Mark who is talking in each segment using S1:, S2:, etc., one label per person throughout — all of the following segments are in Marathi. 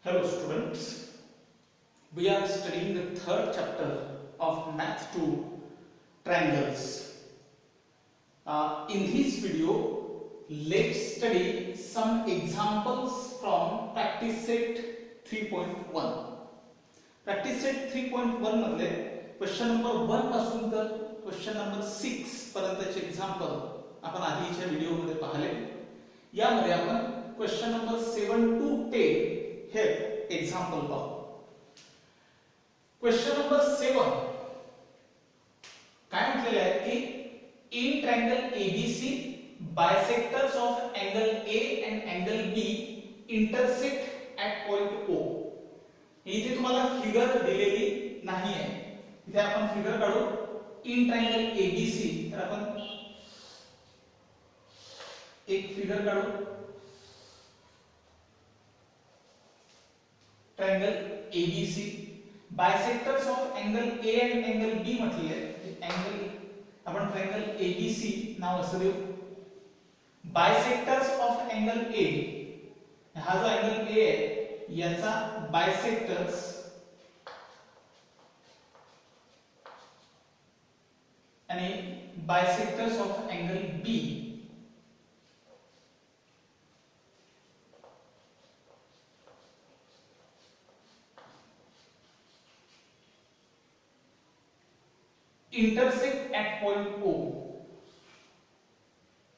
S1: Hello students, we are studying the third chapter of Math 2 Triangles. In this video, let's study some examples from practice set 3.1. Practice set 3.1 मध्ये क्वेश्चन नंबर 1 पासून तर क्वेश्चन नंबर 6 पर्यंतचे एक्झाम्पल आपण आधीच्या व्हिडिओमध्ये पाहिले. यामध्ये आपण क्वेश्चन नंबर 7 to 10 हे एक्झाम्पल पाहू. क्वेश्चन नंबर 7 काय म्हटलेले आहे की in triangle ABC bisectors of angle A and angle B intersect at point O. इथे तुम्हाला फिगर दिलेली नाही आहे. इथे आपण फिगर काढू. इन ट्रायंगल ABC तर आपण एक फिगर काढू. Triangle ABC bisectors of angle A and angle B म्हटली आहे. एंगल आपण ट्रायंगल ABC नाव असं देऊ. बायसेक्टर्स ऑफ एंगल A, हा जो एंगल A आहे याचा बायसेक्टर्स आणि bisectors of angle B intersect at point O.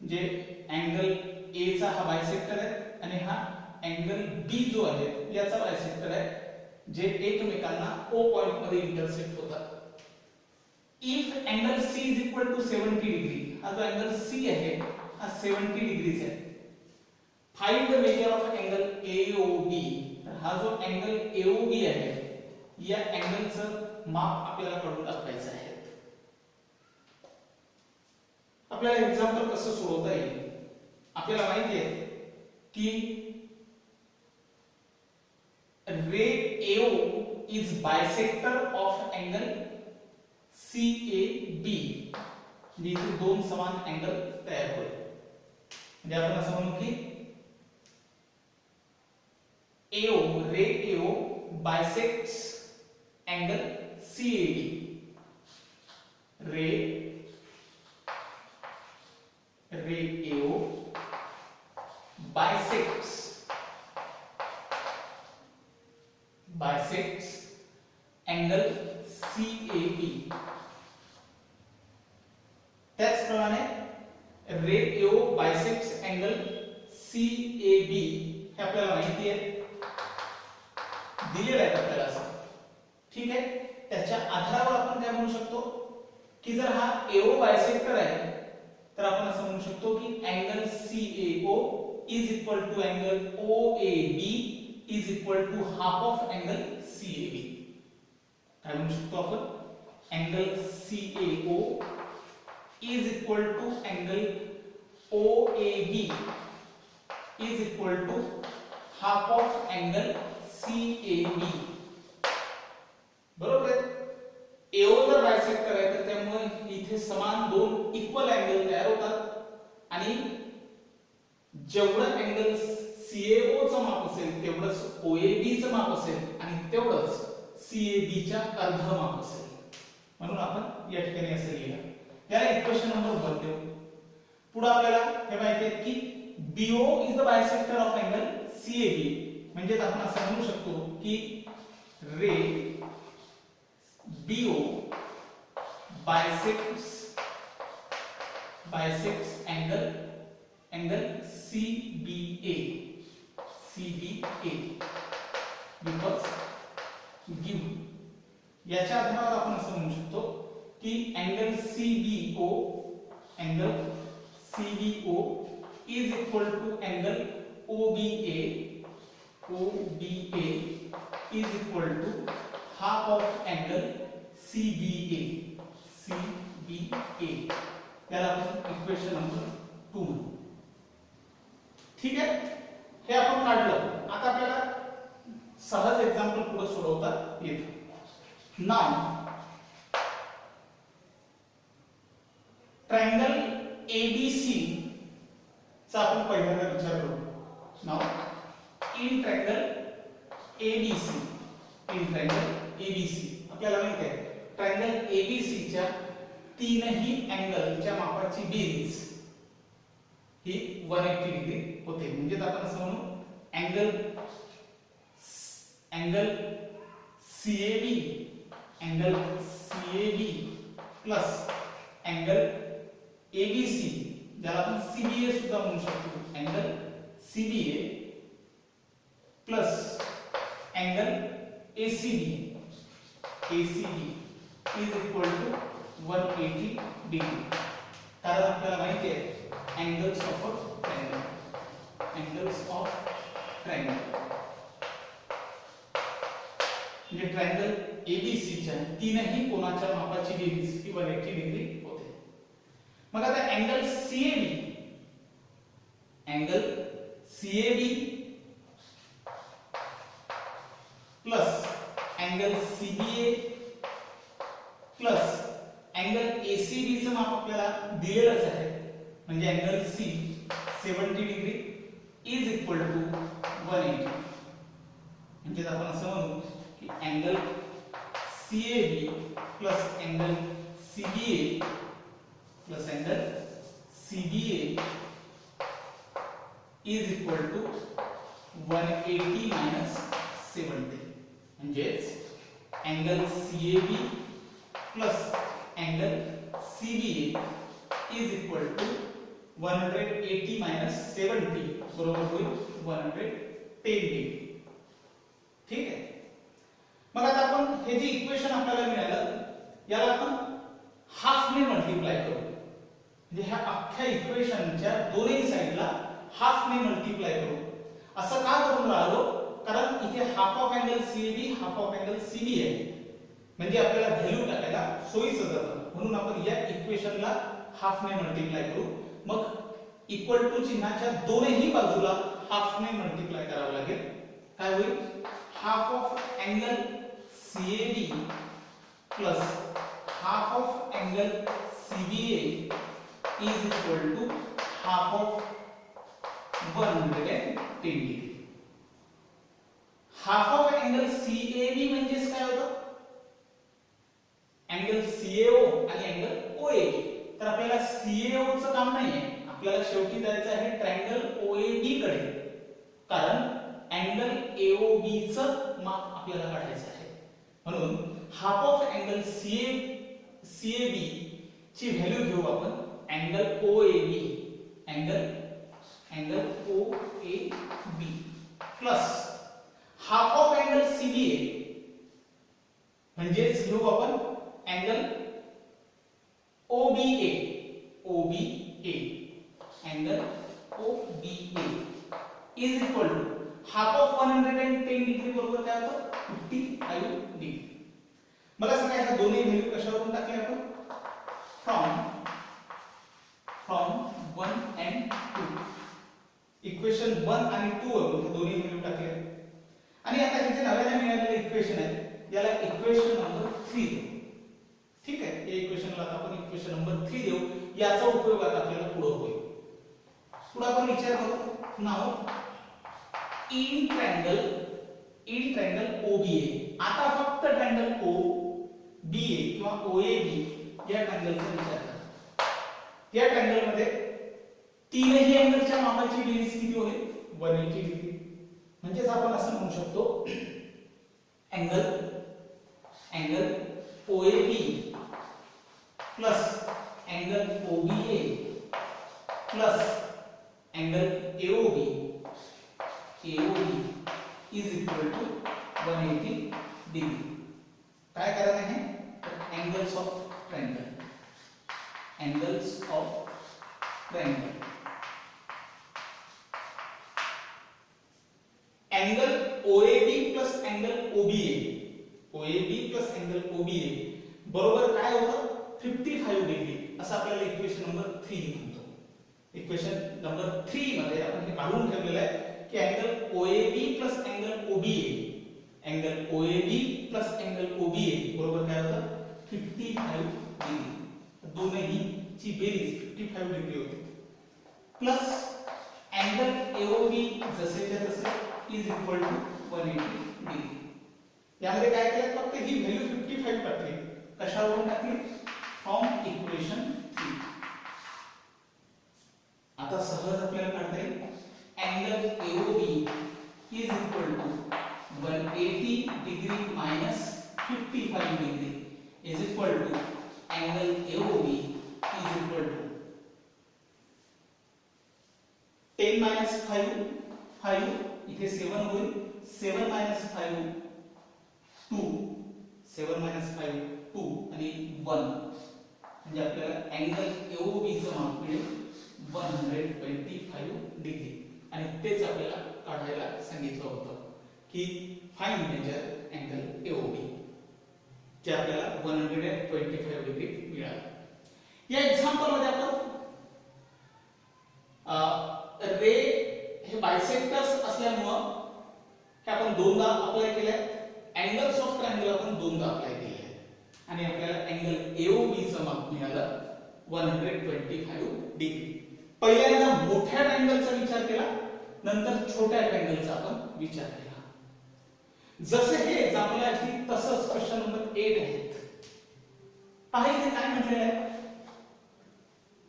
S1: जे एंगल A चा हा बायसेक्टर आहे आणि हा एंगल B जो आहे याचा बायसेक्टर आहे जे एकमेकांना O पॉइंट मध्ये इंटरसेक्ट होतात. If angle C is equal to 70 degree, हा जो एंगल C आहे हा 70 डिग्रीज आहे. Find the measure of angle AOB. तर हा जो एंगल AOB आहे या एंगलचं माप आपल्याला काढून टाकायचं आहे. आपल्याला एक्झाम्पल कसं सोडवता येईल. आपल्याला माहिती आहे की रे AO is bisector of angle CAB. म्हणजे इथे दोन समान एंगल तयार होईल. म्हणजे आपण असं म्हणू की AO रे AO bisects angle CAB. रे AO bisects angle CAB. त्याचप्रमाणे रे AO bisects angle CAB हे आपल्याला माहिती आहे, दिलेलं आहे आपल्याला असं. ठीक आहे. त्याच्या आधारावर आपण काय म्हणू शकतो की जर हा AO बायसेक्टर आहे तर आपण असं म्हणू शकतो की angle CAO is equal to angle OAB is equal to half of angle CAB. काय म्हणू शकतो आपण angle CAO is equal to angle OAB is equal to half of angle CAB. बरोबर आहे. AO जर बायसेक्टर आहे तर त्यामुळे इथे समान दोन इक्वल एंगल तयार होतात आणि जेवढं एंगल CAO चं माप असेल तेवढंच OAB चं माप असेल आणि तेवढंच CAB च्या अर्ध माप असेल. म्हणून आपण या ठिकाणी असं लिहिलं. याला इक्वेशन नंबर 1 देऊ. पुढे आपल्याला हे माहिती आहे की BO is the bisector of angle CAB. म्हणजे आपण असं म्हणू शकतो की रे BO bisects angle CBA because give. याच्या आधारावर आपण असं म्हणू शकतो की angle CBO is equal to angle OBA is equal to half of angle CBA. याला आपण इक्वेशन नंबर 2 म्हणू. ठीक आहे. हे आपण काढलं. आता आपल्याला सहज एक्झाम्पल पुढे सोडवता येतं. नाव ट्रायंगल ABC चा आपण पहिल्यांदा विचार करू. नाव in triangle ABC, in triangle ABC आपल्याला माहित आहे ट्रायंगल ABC च्या तीनही अँगलच्या मापाची बेरीज ही 180 डिग्री होते. म्हणजे आपण असं म्हणू angle CAB plus angle ABC ज्याला आपण CBA सुद्धा म्हणू शकतो. Angle CBA plus angle ACB is equal to 180 degree. कारण आपल्याला माहिती आहे अँगल्स ऑफ ट्रायंगल म्हणजे ट्रायंगल ABC च्या तीनही कोनाच्या मापाची बेरीज ही 180 डिग्री होते. मग आता angle CAB plus angle CBA plus angle ACB चं माप आपल्याला दिलेलंच आहे म्हणजे angle C 70 degree is equal to 180. म्हणजे आपण असं म्हणू की angle CAB plus angle CBA is equal to 180 minus 70. म्हणजेच angle CAB plus angle CBA is equal to 180 minus 70 बरोबर होईल 110 डिग्री. ठीक आहे. मग आता आपण हे जे इक्वेशन आपल्याला मिळालं याला आपण हाफने मल्टिप्लाय करू. म्हणजे ह्या अख्ख्या इक्वेशनच्या दोन्ही साइडला हाफने मल्टिप्लाय करू. असं का करून राहिलो कारण इथे half of angle CAB half of angle CB आहे म्हणजे आपल्याला व्हॅल्यू टाकायला सोयीचं जातं म्हणून आपण या इक्वेशनला हाफने मल्टिप्लाय करू. मग इक्वल टू चिन्हाच्या दोन्ही बाजूला हाफने मल्टिप्लाय करावं लागेल. काय होईल half of angle CAB plus half of angle CBA is equal to half of 110 degree. Half of angle CAB म्हणजेच काय होतं अँगल CAO आणि अँगल OAB. तर आपल्याला CAO चं काम नाहीये आपल्याला शेवटी जायचं आहे ट्रायंगल OAB कडे कारण अँगल AOB चं माप आपल्याला काढायचं आहे. म्हणून हाफ ऑफ अँगल CAB ची व्हॅल्यू घेऊ आपण angle OAB plus half of angle CBA म्हणजेच घेऊ आपण angle OBA angle OBA is equal to half of 110 degree बरोबर काय होतं 55 डिग्री. मला सांगा ह्या दोन्ही व्हॅल्यू कशावरून टाकल्या आपण फ्रॉम 1 and 2 इक्वेशन 1 आणि 2 वरून हे दोन्ही व्हॅल्यू टाकल्या आणि आता हे जे नव्याने मिळालेले इक्वेशन आहे याला इक्वेशन नंबर 3 देऊ. ठीक आहे या इक्वेशनला आपण इक्वेशन नंबर 3 देऊ. याचा उपयोग आता आपल्याला पुढे होईल. पुढे आपण विचार करू नाव इन ट्रायंगल OBA. आता फक्त ट्रायंगल OBA किंवा OAB या ट्रायंगलचा विचार करा. या ट्रायंगल मध्ये तीनही अँगलच्या मापाची बेरीज किती होईल 180 डिग्री. म्हणजेच आपण असं म्हणू शकतो angle OAB plus angle OBA plus angle AOB is equal to 180 degree. काय कारण आहे angles of triangle angle OAB plus angle OBA बरोबर काय होतं 55 डिग्री असं आपल्याला इक्वेशन नंबर 3 म्हणतो. इक्वेशन नंबर 3 मध्ये आपण हे काढून ठेवलेलं आहे की angle OAB plus angle OBA बरोबर काय होतं 55 डिग्री. दोन्ही ची बेरीज 55 डिग्री होते प्लस अँगल AOB जसेच्या तसे इज इक्वल टू 180 डिग्री. यामध्ये काय केलं फक्त ही व्हॅल्यू 55 टाकली. कशावरून टाकली? From equation 3. आता सहज आपल्याला काढता येईल angle AOB is equal to 180 degree minus 55 degree is equal to angle AOB is equal to 10 minus 5 इथे 7 होईल. 7 minus 5 2 7 minus 5 2 आणि 1 म्हणजे आपल्याला अँगल AOB चं माप मिळेल 125 डिग्री. आणि तेच आपल्याला काढायला सांगितलं होतं की फाइंड मेजर अँगल AOB जे आपल्याला 125 डिग्री मिळालं. या एक्झाम्पल मध्ये आपण रे हे बायसेक्टर्स असल्यामुळं हे आपण दोनदा अप्लाय केले आहेत. अँगल्स ऑफ ट्रायंगल आपण दोनदा अप्लाय केले आहेत आणि आपल्याला अँगल AOB चं माप मिळालं 125 डिग्री. पहिल्यांदा मोठ्या ट्रायंगलचा विचार केला, नंतर छोट्या ट्रायंगलचा आपण विचार केला. जसे हे एक्झाम्पल आहे तसंच क्वेश्चन नंबर 8 आहे. पहा इथे काय म्हटलेलं आहे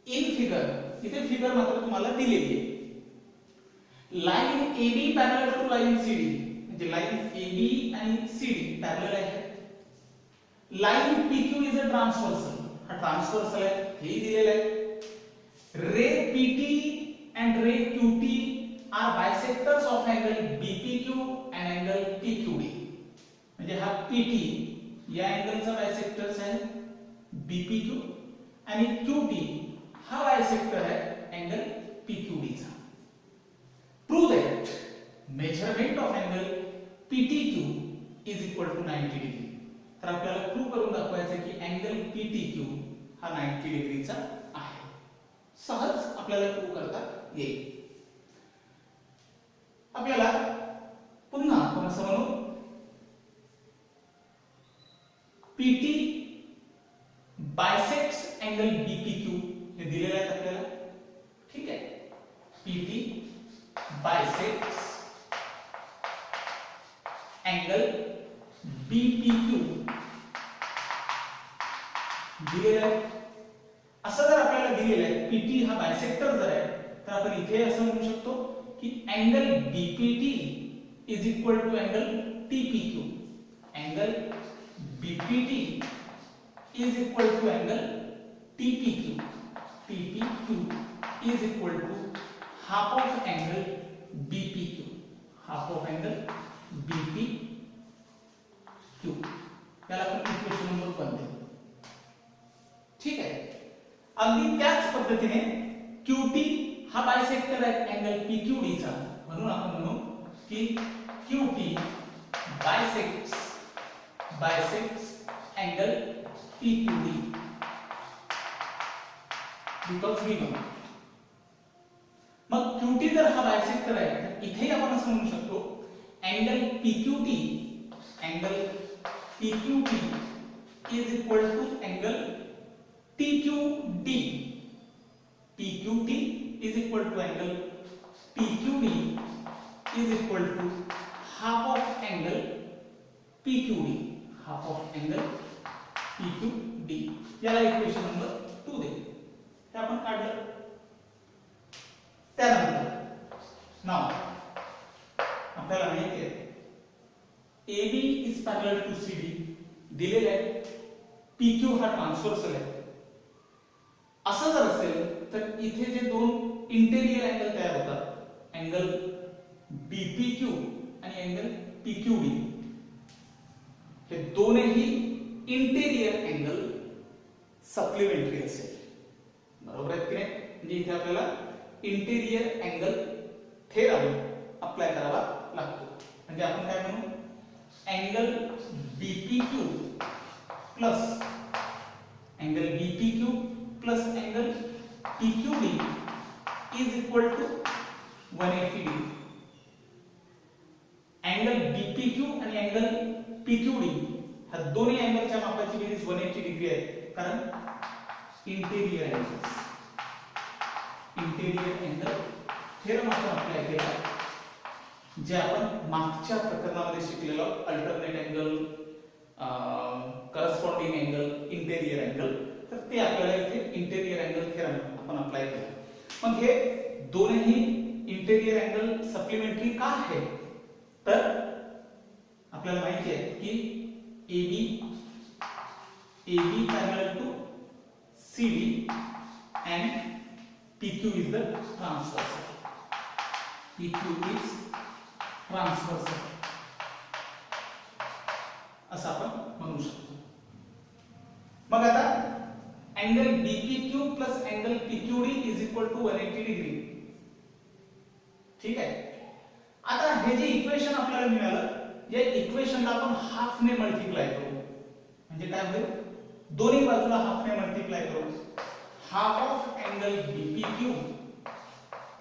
S1: इन फिगर. इथे फिगर मात्र तुम्हाला दिलेली आहे. Line AB parallel to line CD म्हणजे लाइन AB आणि CD पॅरलल आहे. Line PQ is a transversal. हा ट्रान्सव्हर्सल आहे हे दिलेलं आहे. रे PT and ray QT are bisectors of angle BPQ and angle PQD. म्हणजे हा PT या अँगलचा बायसेक्टर्स आहे BPQ आणि QT हा बायसेक्टर आहे अँगल PQD चा. Prove that measurement of angle PTQ is equal to 90 degree. तर आपल्याला प्रूव्ह करून दाखवायचं आहे की अँगल PTQ हा 90 डिग्रीचा आहे. सहज आपल्याला प्रूव्ह करता येईल. आपल्याला पुन्हा आपण असं म्हणू PT बायसेक्ट्स अँगल BPQ हे दिलेलं आहे आपल्याला. ठीक आहे. PT बायसेक्ट्स अँगल BPQ दिलेला आहे. असं जर आपल्याला दिलेलं आहे PT हा बायसेक्टर जर आहे तर आपण इथे असं म्हणू शकतो की angle BPT is equal to angle TPQ. Angle BPT is equal to angle TPQ. TPQ is equal to half of angle BPQ. half of angle BPQ. याला आपण इक्वेशन नंबर 1 देऊ. ठीक आहे. अगदी त्याच पद्धतीने QT हा बायसेक्टर आहे अँगल PQD चा. म्हणून आपण म्हणू की QT bisects angle PQD because we know. मग QT जर हा बायसेक्टर आहे तर इथे आपण असं म्हणू शकतो angle PQT is equal to angle TQD. PQT is equal to angle TQD is equal to half of angle PQD. Half of angle PQD. याला इक्वेशन नंबर 2 दे. हे आपण काढलं. त्यानंतर नाव आपल्याला माहिती आहे AB is parallel to CD दिलेले आहे. PQ हा ट्रान्सव्हर्सल आहे. असं जर असेल तर इथे जे दोन इंटेरियर अँगल तयार होतात अँगल BPQ आणि अँगल PQD हे दोन्ही इंटेरियर अँगल सप्लिमेंटरी असेल. बरोबर आहे की नाही? म्हणजे इथे आपल्याला इंटेरियर अँगल थेरम अप्लाय करावा लागतो. म्हणजे आपण काय म्हणू angle BPQ plus angle PQD is equal to 180 degree. Angle BPQ आणि अँगल PQD ह्या दोन्ही अँगलच्या मापाची बेरीज 180 डिग्री आहे कारण इंटेरियर अँगल थेरम आपण अप्लाय केला जे आपण मागच्या प्रकरणामध्ये शिकलेलो alternate angle, corresponding angle, interior angle, तर ते आपल्याला इथे इंटेरियर अँगल थेरम आपण अप्लाय केला. मग हे दोन्ही इंटेरियर अँगल सप्लिमेंटरी का आहे, तर आपल्याला माहिती आहे की AB parallel to CD and PQ is the transversal. PQ is transversal असं आपण म्हणू शकतो. मग आता angle BPQ plus angle PQD is equal to 180 degree. ठीक आहे. आता हे जे इक्वेशन आपल्याला मिळालं, या इक्वेशनला आपण हाफ ने मल्टिप्लाय करू. म्हणजे काय होईल, दोन्ही बाजूला हाफ ने मल्टिप्लाय करू. Half of angle BPQ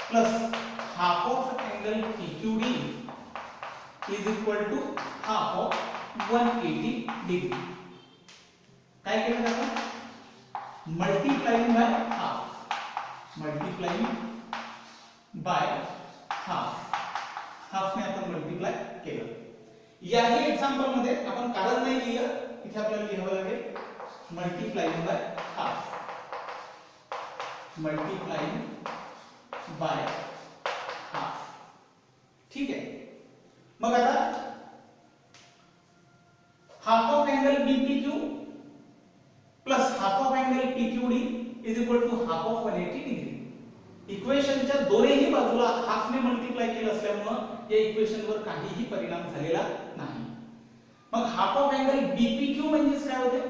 S1: plus half of angle PQD is equal to half of 180 degree. काय केलं जातं, multiplying by half, multiplying by half, half ने आपण मल्टिप्लाय केलं. याही एक्झाम्पल मध्ये आपण कारण नाही लिहिलं, इथे आपल्याला लिहावं लागेल multiplying by half, multiplying by half. ठीक आहे. मग आता half of angle BPQ plus half of angle PQD is equal to half of 180 degree. इक्वेशनच्या दोन्ही बाजूला हाफ ने मल्टिप्लाय केलं असल्यामुळे या इक्वेशनवर काहीही परिणाम झालेला नाही. मग हाफ ऑफ अँगल BPQ म्हणजे काय होते,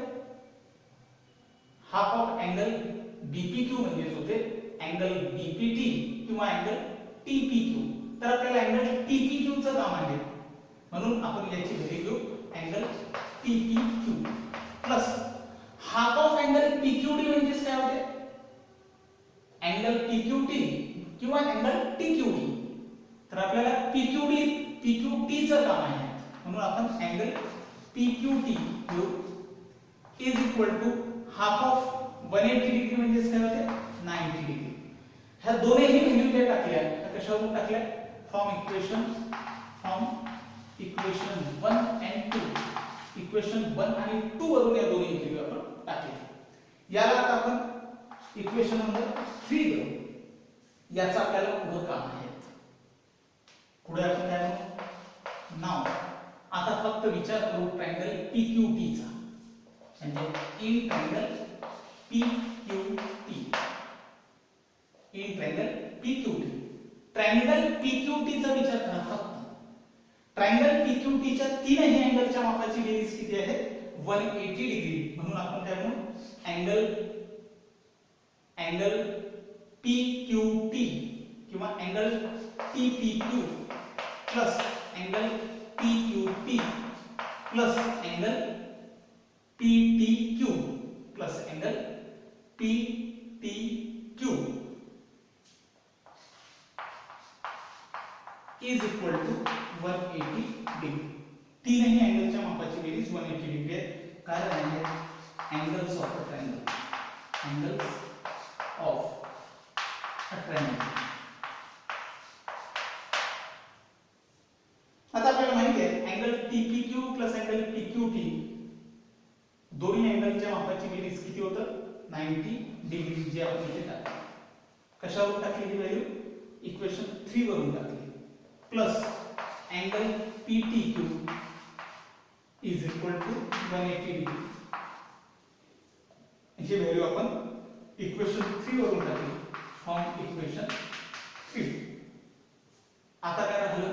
S1: हाफ ऑफ अँगल BPQ म्हणजे होते अँगल BPT किंवा अँगल TPQ. तर आपल्याला अँगल TPQ चं काम आहे, म्हणून आपण याची व्हॅल्यू घेऊ angle TPQ plus half of angle PQD म्हणजे काय होते, अँगल PQT किंवा अँगल TQD. तर आपल्याला PQT चं काम आहे, म्हणून आपण अँगल PQT घेऊ is equal to half of 180 degree म्हणजे काय होते 90 डिग्री. ह्या दोन्ही व्हॅल्यू जे टाकल्या त्या कशावरून टाकल्या, फ्रॉम इक्वेशन 1 and 2, इक्वेशन 1 आणि 2 वरून या दोन्ही व्हॅल्यू आपण टाकल्या. याला आता आपण इक्वेशन नंबर 3 देऊ. याचा आपल्याला पुढे काम आहे. पुढे आपण काय म्हणू, नाव आता फक्त विचार करू ट्रायंगल PQT चा, म्हणजे in triangle PQT, in triangle PQT. Triangle PQT चा विचार करा फक्त. ट्रायंगल PQT च्या तीनही अँगलच्या मापाची बेरीज किती आहे, 180 डिग्री. म्हणून आपण काय म्हणू, अँगल PQT किंवा angle TPQ plus angle PQT plus angle PTQ plus angle PTQ is equal to 180 degree. तीनही अँगलच्या मापाची बेरीज 180 डिग्री आहे. कारण आहे angles of a triangle, angles of a triangle. आता आपल्याला माहिती आहे angle TPQ plus angle PQT दोन्ही अँगलच्या मापाची बेरीज किती होतं, 90 डिग्री. जे आपण इथे टाकले, कशावरून टाकली ही व्हॅल्यू, इक्वेशन 3 वरून टाकली. Plus angle PTQ is equal to 180 degree. ही व्हॅल्यू आपण इक्वेशन 3 वरून टाकली, फ्रॉम इक्वेशन 3. आता काय राहिलं,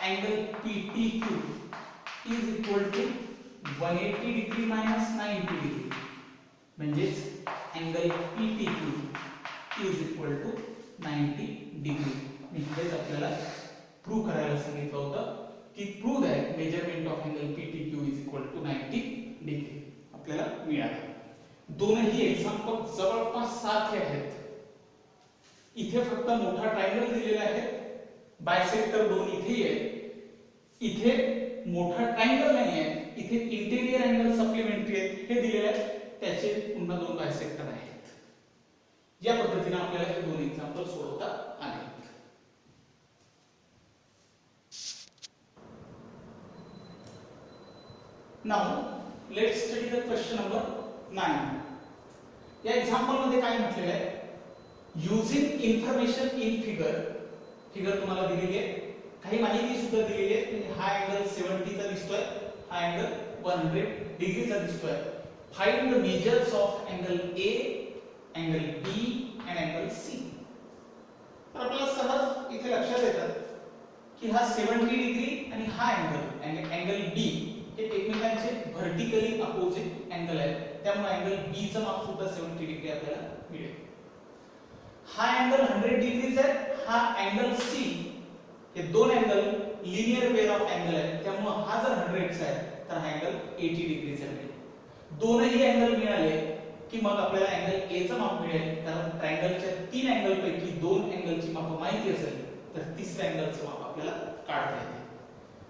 S1: angle PTQ is equal to 180 degree minus 90 degree. म्हणजेच angle PTQ is equal to 90 degree. इथेच आपल्याला प्रूव्ह करायला सांगितलं होतं की prove that measurement of angle PTQ is equal to 90 degree. आपल्याला मिळालं. दोनही एक्झाम्पल जवळपास सारखे आहेत. इथे फक्त मोठा ट्रायंगल दिलेला आहे, बायसेक्टर 2 इथे आहे. इथे मोठा ट्रायंगल नाही आहे, इथे इंटेरियर अँगल सप्लिमेंटरी आहेत हे दिलेले आहे. त्याचे पुन्हा 2 बायसेक्टर आहेत. या पद्धतीने आपल्याला हे दोन एक्झाम्पल सोडवता आले. Now let's study the question number 9. या एक्झाम्पल मध्ये काय म्हटलेलं आहे, युजिंग इन्फॉर्मेशन इन फिगर तुम्हाला दिलेली आहे, काही माहिती सुद्धा दिलेली आहे. म्हणजे हा अँगल 70 चा दिसतोय, हा अँगल 100 डिग्री चा दिसतोय. Find the measures of angle A, angle B and angle C. तर आपल्याला सहज इथे लक्षात येतं की हा 70 डिग्री आणि हा अँगल बी हे एकमेकांचे व्हर्टिकली अपोजिट अँगल आहेत. त्यामुळे अँगल बी चं माप सुद्धा 70 डिग्री आपल्याला मिळेल. हा अँगल 100 डिग्रीज आहे, हा अँगल सी, हे दोन angle linear pair of angle आहेत. त्यामुळे हा जर 100 चा आहे तर हा अँगल 80 डिग्रीचा मिळेल. दोनही अँगल मिळाले की मग आपल्याला अँगल ए चं माप मिळेल. कारण ट्रायंगलच्या 3 अँगल पैकी 2 अँगलची माप माहिती असेल तर तिसऱ्या अँगलचं माप आपल्याला काढता येते.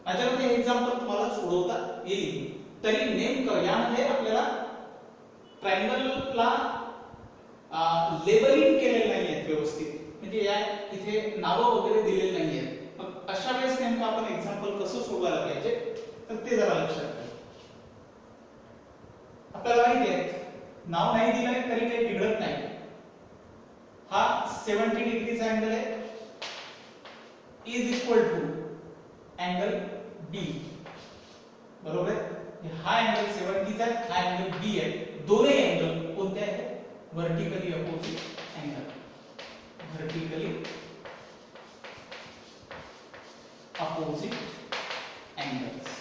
S1: माझ्याकडे हे एक्झाम्पल तुम्हाला सोडवता येईल. तरी नेमकं यामध्ये आपल्याला ट्रायंगलला लेबलिंग केलेलं नाहीये व्यवस्थित, म्हणजे या इथे नावं वगैरे दिलेली नाहीये. मग अशा वेळेस नेमकं आपण एक्झाम्पल कसं सोडवायला पाहिजे तर ते जरा लक्षात घ्या. आपल्याला माहिती आहे नाव नाही दिलंय तरी काही बिघडत नाही. हा 70 डिग्रीचा अँगल आहे, इज इक्वल टू अँगल बी. बरोबर आहे. हा अँगल 70 चा आहे, हा अँगल बी आहे. दोन्ही अँगल कोणते आहेत? Vertically opposite angle. Vertically opposite angles.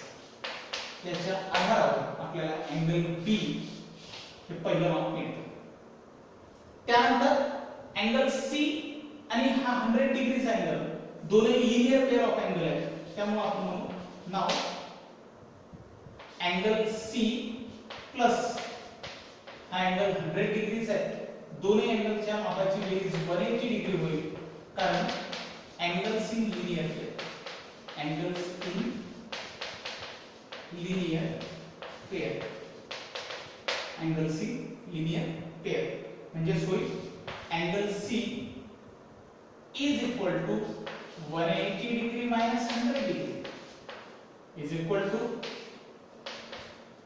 S1: याच्या आधारावर आपल्याला अँगल बी हे पहिलं माप मिळतं. त्यानंतर अँगल सी आणि हा 100 डिग्रीचा अँगल दोन्ही लिनियर पेअर ऑफ अँगल आहेत. त्यामुळे आपण म्हणू नाव अँगल सी प्लस हा अँगल 100 डिग्रीचा आहे. दोन्ही अँगलच्या मापाची बेरीज 180 डिग्री होईल. कारण angles in linear pair, angles in linear pair, angles in linear pair म्हणजे होईल angle C is equal to 180 degree minus 100 degree is equal to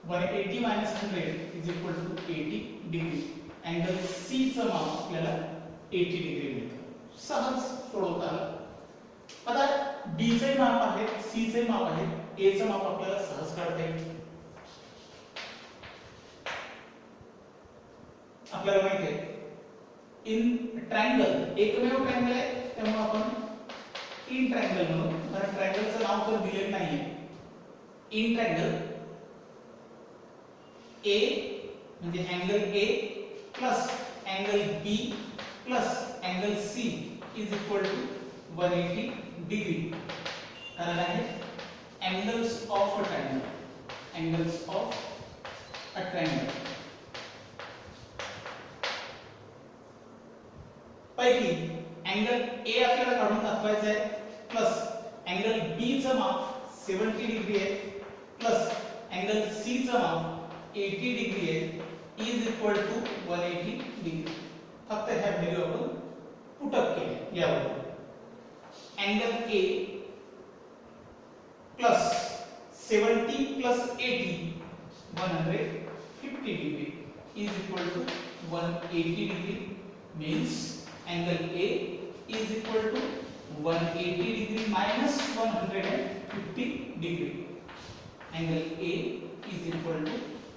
S1: 180 minus 100 is equal to 80 degree. Angle C चं माप आपल्याला 80 डिग्री मिळतं. सहज सोडवता आलं. आता बी चे माप आहे, सी चे माप आहे, ए चं माप आपल्याला सहज काढता येईल. आपल्याला माहिती आहे इन ट्रायंगल एकमेव ट्रायंगल आहे, त्यामुळे आपण इन ट्रायंगल म्हणू. कारण ट्रायंगलचं नाव तर दिलेलं नाहीये. इन ट्रायंगल ए म्हणजे angle A plus angle B plus angle C is equal to 180 degree. कारण आहे angles of a triangle, angles of a triangle पैकी अँगल ए आपल्याला काढून दाखवायचा आहे प्लस अँगल बी चं माप 70 डिग्री आहे प्लस अँगल सी चं माप 80 डिग्री आहे इज इक्वल टू 180 डिग्री. फक्त ह्या व्हॅल्यू आपण पुट अप केले यावर. Angle A plus 70 plus 80 150 degree is equal to 180 degree means angle A is equal to 180 degree minus 150 degree. Angle A is equal to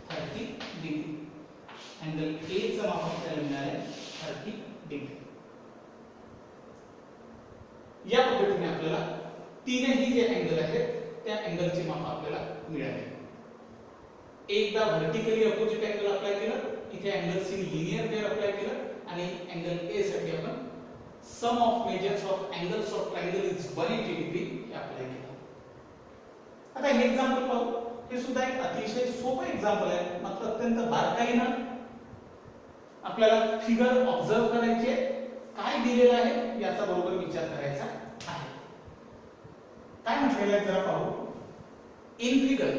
S1: 30 degree. Angle A चा माप आपल्याला मिळाले 30 डिग्री. या पद्धतीने आपल्याला तीनही जे अँगल आहेत त्या अँगलचे माप आपल्याला मिळाले. एकदा व्हर्टिकली अपोजिट अँगल अप्लाय केलं, इथे angles in linear pair apply केलं आणि अँगल ए साठी आपण sum of measures of angles of triangle is 180 degree हे अप्लाय केलं. आता हे एक्झाम्पल पाहू. हे सुद्धा एक अतिशय सोपं एक्झाम्पल आहे, मात्र अत्यंत बारकाईनं आपल्याला फिगर ऑब्झर्व करायची आहे. काय दिलेलं आहे याचा बरोबर विचार करायचा आहे. काय म्हटलेलं आहे जरा पाहू. इन फिगर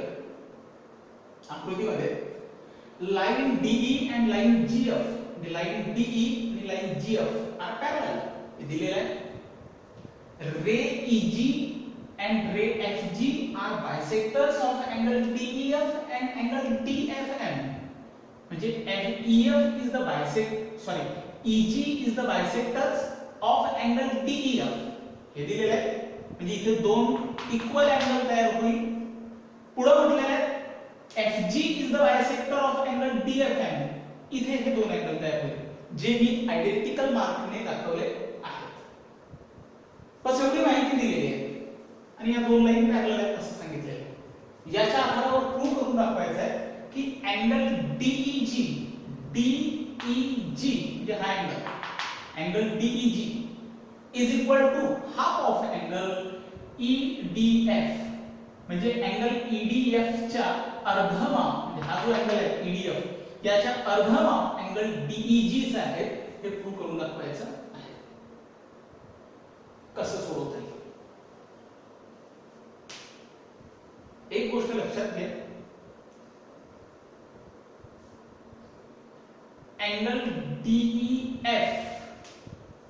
S1: आकृतीमध्ये line DE and line GF, the line DE आणि लाइन GF are parallel. हे दिलेलं आहे. रे EG and ray FG are bisecting bisectors of angle DEF and angle DFM. म्हणजे EF is the EG is the bisectors of angle DEF. हे दिलेलं आहे. म्हणजे इथे दोन इक्वल अँगल तयार होईल. पुढे म्हटलेलं आहे FG is the bisector of angle DFM. इथे हे दोन अँगल तयार होईल जे मी आयडेंटिकल मार्कने दाखवले आहेत. बस एवढी माहिती दिलेली आहे आणि या दोन लाईन पॅरलल आहेत असं सांगितलेलं आहे. याच्या आधारावर प्रूव्ह करून दाखवायचं आहे की अँगल DEG म्हणजे हा angle DEG is equal to half of angle EDF. म्हणजे अँगल EDF च्या अर्धमाप, म्हणजे हा जो अँगल आहे EDF याच्या अर्धमाप अँगल DEG चा आहे. हे प्रूव्ह करून दाखवायचं आहे. कसं सोडवता येईल? एक गोष्ट लक्षात घ्या, अँगल DEF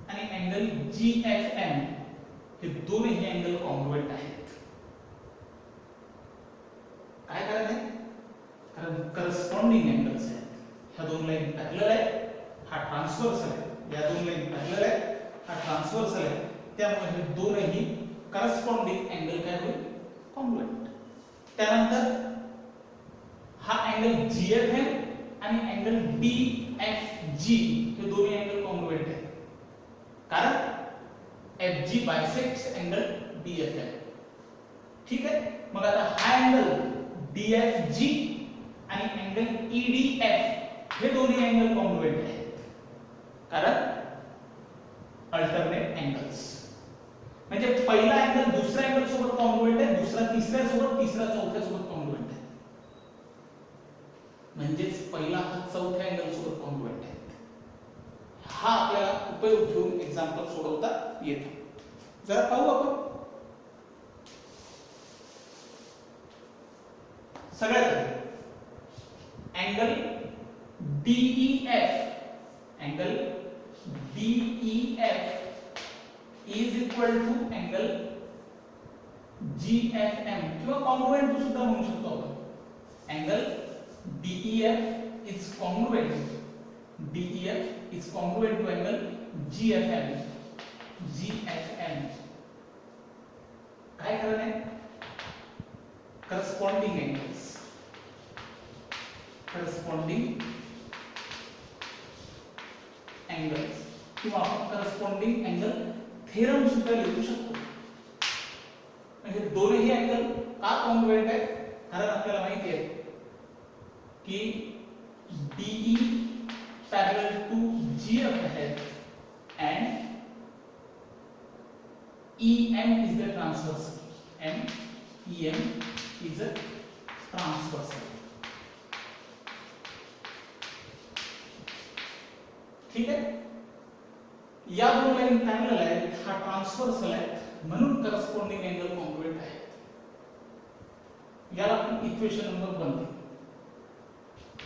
S1: आणि अँगल GFM हे दोन्ही अँगल कॉन्ग्रुएंट आहेत. काय कारण आहे? कारण करस्पॉन्डिंग अँगल्स आहेत. ह्या दोन लाईन पॅरलल आहेत, हा ट्रान्सव्हर्सल आहे. या दोन लाईन पॅरलल आहेत, हा ट्रान्सव्हर्सल आहे. त्यामुळे हे दोनही करस्पॉन्डिंग अँगल काय होईल? कॉन्ग्रुएंट. त्यानंतर हा अँगल GFM आणि अँगल DFG हे दोन्ही अँगल कॉन्ग्रुएंट आहेत. कारण FG बायसेक्ट्स अँगल DFM. ठीक आहे. मग आता हा अँगल DFG आणि अँगल EDF हे दोन्ही अँगल कॉन्ग्रुएंट आहेत. कारण अल्टरनेट अँगल्स. म्हणजे पहिला अँगल दुसऱ्या अँगल सोबत कॉन्ग्रुएंट आहे, दुसरा तिसऱ्या सोबत, तिसरा चौथ्या सोबत कॉन्ग्रुएंट आहे. म्हणजेच पहिला हा चौथ्या अँगल सोबत कॉन्ग्रुएंट आहे. हा आपल्याला उपयोग घेऊन एक्झाम्पल सोडवता येतं. जरा पाहू आपण. सगळ्यात angle DEF is equal to angle GFM किंवा कॉन्ग्रुएंट सुद्धा म्हणू शकतो आपण. Angle DEF is congruent to angle GFM. काय कारण आहे? करस्पॉन्डिंग अँगल्स किंवा आपण करस्पॉन्डिंग अँगल थेरम सुद्धा लिहू शकतो. म्हणजे दोन्ही अँगल का कॉन्ग्रुएंट आहेत? कारण आपल्याला माहिती आहे की DE parallel to GF है and EM is the transversal. EM is a transversal. ठीक है. या दोन लाईन पॅरलल आहेत, हा ट्रान्सव्हर्सल आहे, म्हणून करस्पॉन्डिंग अँगल कॉन्ग्रुएंट आहे. याला आपण इक्वेशन नंबर 1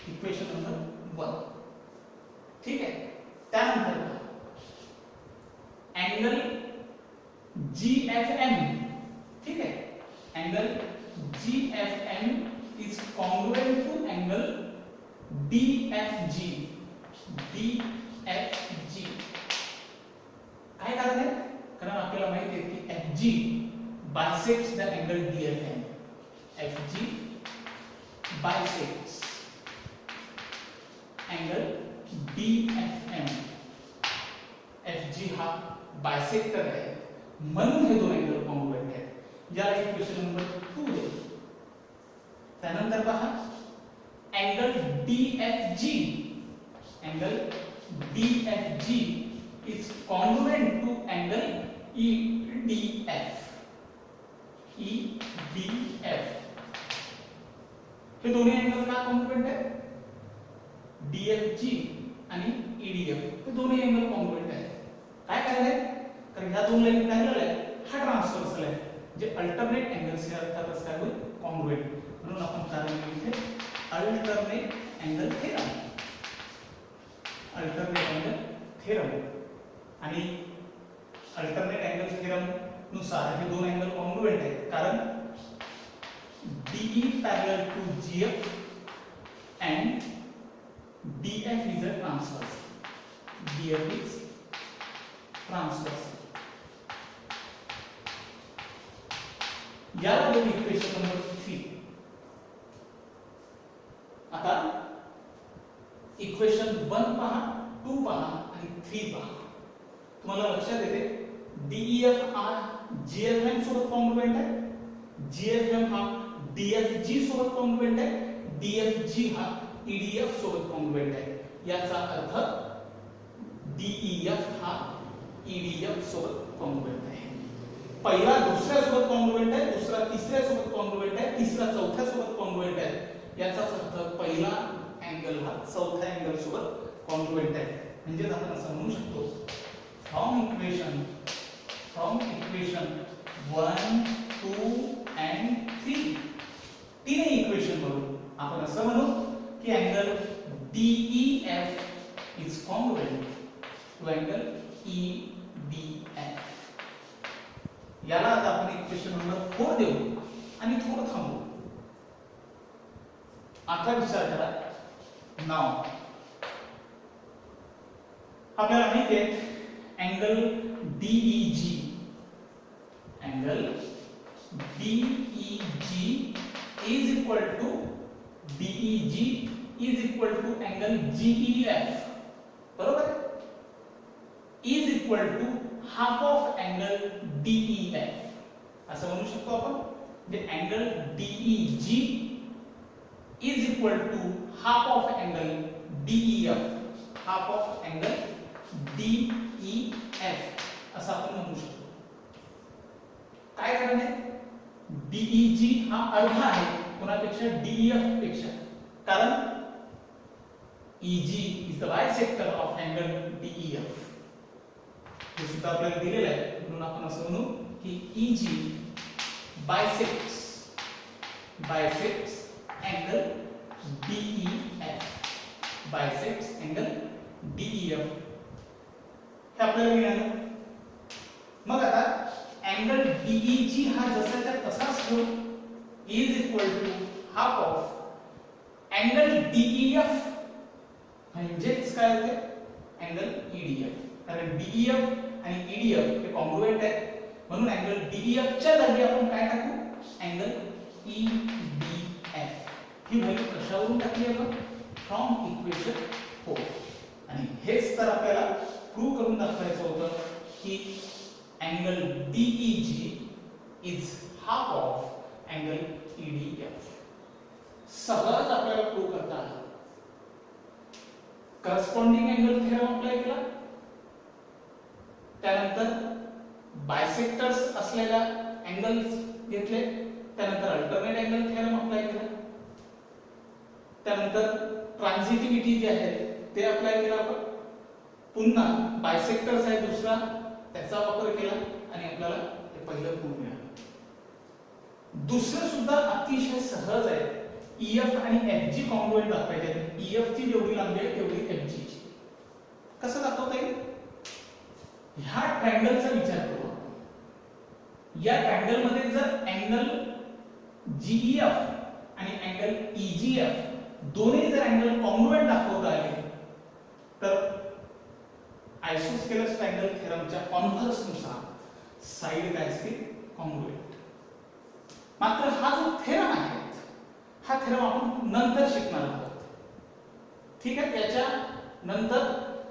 S1: इक्वेशन नंबर 1. ठीक है. त्यानंतर अँगल GFM. ठीक है. Angle GFM is congruent to angle DFG. काय कारण आहे? कारण आपल्याला माहिती आहे की FG bisects the angle DFM. FG bisects angle DFM. FG हा बायसेक्टर आहे, म्हणून हे दोन अँगल कॉन्ग्रुएंट आहेत. याला इक्वेशन नंबर 2 आहे. त्यानंतर पहा angle DFG. Angle DFG is congruent to angle EDF. हे दोन्ही अँगल का कॉन्ग्रुएंट आहेत? DFG आणि EDF हे दोन्ही अँगल कॉन्ग्रुएंट आहेत. काय कारण आहे? कारण ह्या दोन लाईन पॅरलल आहेत, हा ट्रान्सव्हर्सल आहे. जे अल्टरनेट अँगल्स हे अर्थातच काय होईल? कॉन्ग्रुएंट. म्हणून आपण कारण इथे alternate angle theorem. Alternate angle theorem आणि अल्टरनेट अँगल थेरम नुसार हे दोन अँगल कॉन्ग्रुएंट आहेत. कारण DE parallel to GF and DF is a transverse. DF is transverse. याला दोन इक्वेशन नंबर 3. आता इक्वेशन 1 पहा, 2 पहा आणि 3 पहा. तुम्हाला लक्षात येते DEF हा GFM सोबत कॉन्ग्रुएंट आहे, GFM हा DFG सोबत कॉन्ग्रुएंट आहे, DFG हा EDF सोबत कॉन्ग्रुएंट आहे. याचा अर्थ DEF हा EDF सोबत कॉन्ग्रुएंट आहे. पहिला दुसऱ्या सोबत कॉन्ग्रुएंट आहे, दुसरा तिसऱ्या सोबत कॉन्ग्रुएंट आहे, तिसरा चौथ्या सोबत कॉन्ग्रुएंट आहे. याचाच अर्थ पहिला अँगल हा चौथ्या अँगल सोबत कॉन्ग्रुएंट आहे. म्हणजे आपण असं म्हणू शकतो फ्रॉम इक्वेशन 1, 2 and 3 तीनही इक्वेशन वरून आपण असं म्हणू की angle DEF is congruent to angle EDF. याला आता आपण इक्वेशन नंबर 4 देऊ आणि थोडं थांबू. आता विचार करा. नाव आपल्याला माहिती आहे angle DEG is equal to DEG is equal to angle GEF, बरोबर आहे, is equal to half of angle DEF. असं म्हणू शकतो आपण. म्हणजे angle DEG is equal to half of angle DEF, half of angle DEF असं आपण म्हणू शकतो. काय कारण आहे? DEG हा अर्धा आहे कोणापेक्षा, DEF पेक्षा. कारण EG is the bisector of angle DEF. हे सुद्धा आपल्याला दिलेलं आहे, म्हणून आपण असं म्हणू की EG bisects angle DEF, bisects angle DEF. हे आपल्याला मिळालं. मग आता अँगल DEG हा जसाच्या तसाच ठेवू, is equal to half of angle DEF म्हणजेच काय होते अँगल EDF. कारण DEF आणि EDF हे कॉन्ग्रुएंट आहेत, म्हणून अँगल DEF च्या जागी आपण काय टाकू, अँगल EDF. ही व्हॅल्यू कशावरून टाकली आपण, फ्रॉम इक्वेशन 4. आणि हेच तर आपल्याला प्रूव्ह करून दाखवायचं होतं की angle DEG is half of angle EDF. सहज आपल्याला प्रूव्ह करता आलं. करस्पॉन्डिंग अँगल थेरम अप्लाय केला, त्यानंतर बायसेक्टर्स असलेल्या अँगल्स घेतले, त्यानंतर अल्टरनेट अँगल थेरम अप्लाय केला, त्यानंतर ट्रान्झिटिव्हिटी जे आहे ते अप्लाय केला आपण, पुन्हा बायसेक्टर्स आहे दुसरा त्याचा वापर केला आणि आपल्याला ते पहिलं प्रूव्ह मिळालं. दुसरं सुद्धा अतिशय सहज आहे. EF आणि FG कॉन्ग्रुएंट दाखवायचे आहेत. EF ची जेवढी लांबी आहे तेवढी FG ची. कसं दाखवता येईल? ह्या ट्रायंगलचा विचार करू. या ट्रायंगल मध्ये जर अँगल GEF आणि अँगल EGF दोन्ही जर अँगल कॉन्ग्रुएंट दाखवता आले तर आयसोस्केलस ट्रायंगल थेरमच्या कॉन्व्हर्स नुसार साइड काय असते, कॉन्ग्रुएंट. मात्र हा जो थेरम आहे हा थेरम आपण नंतर शिकणार आहोत. ठीक आहे, त्याच्या नंतर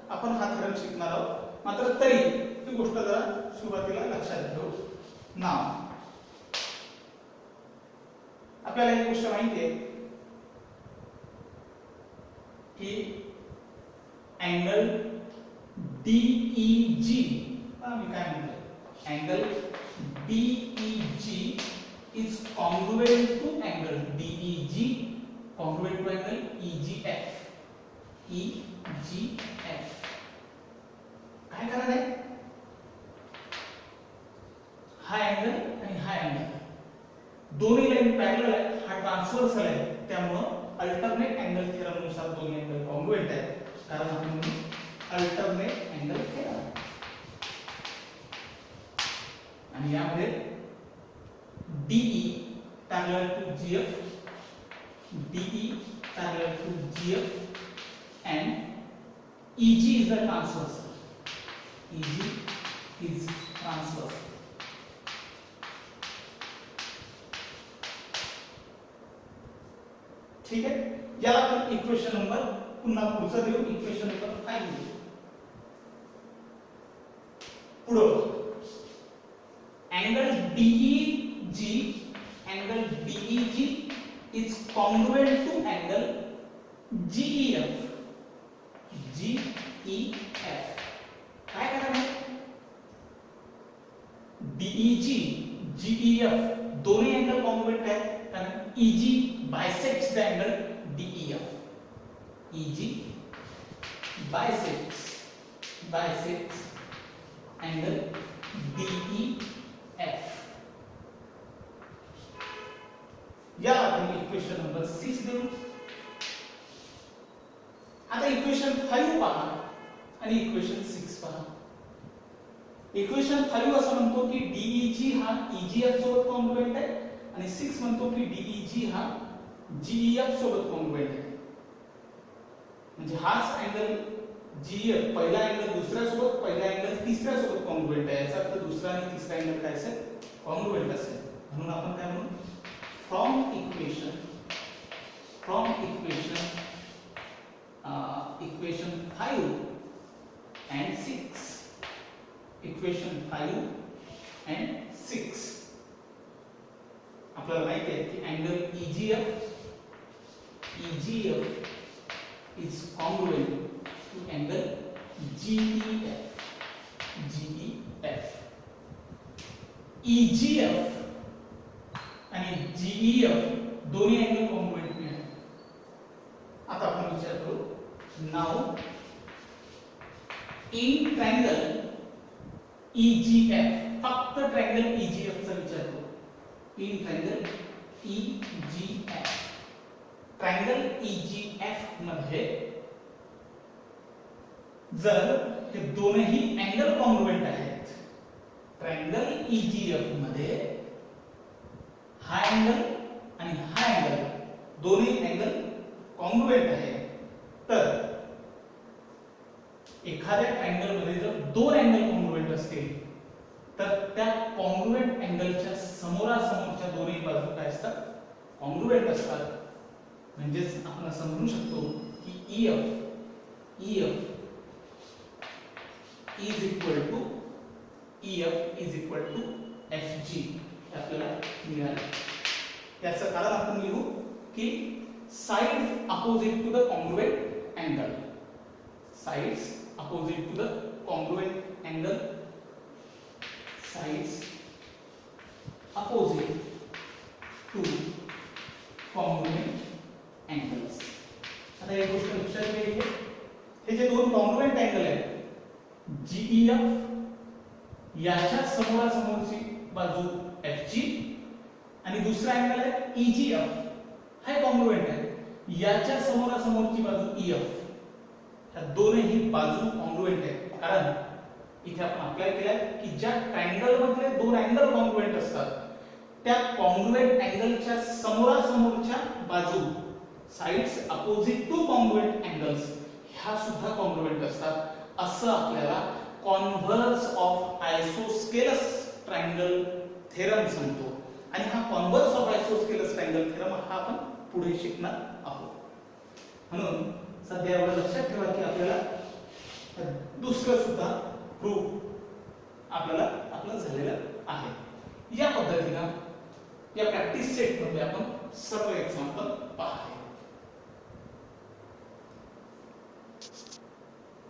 S1: आपण हा थेरम शिकणार आहोत. मात्र तरी ही गोष्ट जरा सुरुवातीला लक्षात घेऊ. नाव आपल्याला एक गोष्ट माहिती आहे की अँगल DEG मी काय म्हणतो, angle DEG is congruent to angle DEG, congruent to angle EGF. काय कारण आहे? हा अँगल आणि हा अँगल दोन्ही लाईन पॅरलल आहे, हा ट्रान्सव्हर्सल आहे, त्यामुळे अल्टरनेट अँगल थेरम नुसार दोन्ही अँगल कॉन्ग्रुएंट आहेत. कारण आपण अल्टरनेट अँगल थेरम. आणि यामध्ये DE parallel to GF, DE parallel to GF, and EG is the transversal. EG is transversal. ठीक है, याला आपण इक्वेशन नंबर पुन्हा पुढचं देऊ, इक्वेशन नंबर 5 देऊ. पुढे angle DEG is congruent to angle GEF. काय करायचं? DEG GEF दोन्ही अँगल कॉन्ग्रुएंट आहेत, कारण EG bisects the angle DEF. EG bisects angle DEF. या आपण इक्वेशन नंबर 6 देऊ. आता इक्वेशन 5 पहा आणि इक्वेशन 6 पहा. इक्वेशन 5 असं म्हणतो की DEG हा EGF सोबत कॉन्ग्रुएंट आहे, आणि 6 म्हणतो की DEG हा GEF सोबत कॉन्ग्रुएंट आहे. म्हणजे हाच अँगल GEF पहिला अँगल दुसऱ्या सोबत, पहिला अँगल तिसऱ्या सोबत कॉन्ग्रुएंट आहे. याचा अर्थ दुसरा आणि तिसरा अँगल काय असेल? कॉन्ग्रुएंट असेल. म्हणून आपण काय म्हणू? From equation 5 and 6, equation 5 and 6 आपल्याला माहिती आहे की angle EGF is congruent to angle GEF. EGF आणि GEF दोन्ही अँगल कॉन्ग्रुएंट आहेत. आता आपण विचार करू. नाउ इन ट्रायंगल EGF, फक्त ट्रायंगल EGF चा विचार करू. In triangle EGF, triangle EGF मध्ये जर हे दोनही अँगल कॉन्ग्रुएंट आहेत, ट्रायंगल EGF मध्ये हा अँगल आणि हा अँगल दोन्ही अँगल कॉन्ग्रुएंट आहे, तर एखाद्या ट्रायंगल मध्ये जर दोन अँगल कॉन्ग्रुएंट असतील तर त्या कॉन्ग्रुएंट अँगलच्या समोरासमोरच्या दोन्ही बाजू काय असतात? कॉन्ग्रुएंट असतात. म्हणजेच आपण असं म्हणू शकतो की EF is equal to FG आपल्याला मिळालं. याचं कारण आपण लिहू की sides opposite to the congruent angle. Sides opposite to the congruent angle. Sides opposite to congruent angles. आता एक गोष्ट लक्षात घ्यायची, हे जे दोन कॉन्ग्रुएंट अँगल आहेत GEF, याच्या समोरासमोरची बाजू FG आणि दुसरा अँगल आहे EGF, हा कॉन्ग्रुएंट आहे, याच्या समोरासमोरची बाजू EF. या दोन्ही बाजू कॉन्ग्रुएंट आहेत, कारण इथे आपण अप्लाय केलाय की ज्या ट्रायंगल मध्ये दोन अँगल कॉन्ग्रुएंट असतात त्या कॉन्ग्रुएंट अँगलच्या समोरासमोरच्या बाजू sides opposite two congruent angles ह्या सुद्धा कॉन्ग्रुएंट असतात, असं आपल्याला कॉन्व्हर्स ऑफ आयसोस्केलस ट्रायंगल थेरम सांगतो. आणि हा कॉन्व्हर्स ऑफ आयसोस्केलस ट्रायंगल थेरम हा आपण पुढे शिकणार आहोत. म्हणून सध्या एवढं लक्षात ठेवा की आपल्याला दुसरं सुद्धा प्रूफ आपलं झालेलं आहे. या पद्धतीने या प्रॅक्टिस सेट मध्ये आपण सर्व एक्झाम्पल पाहतो.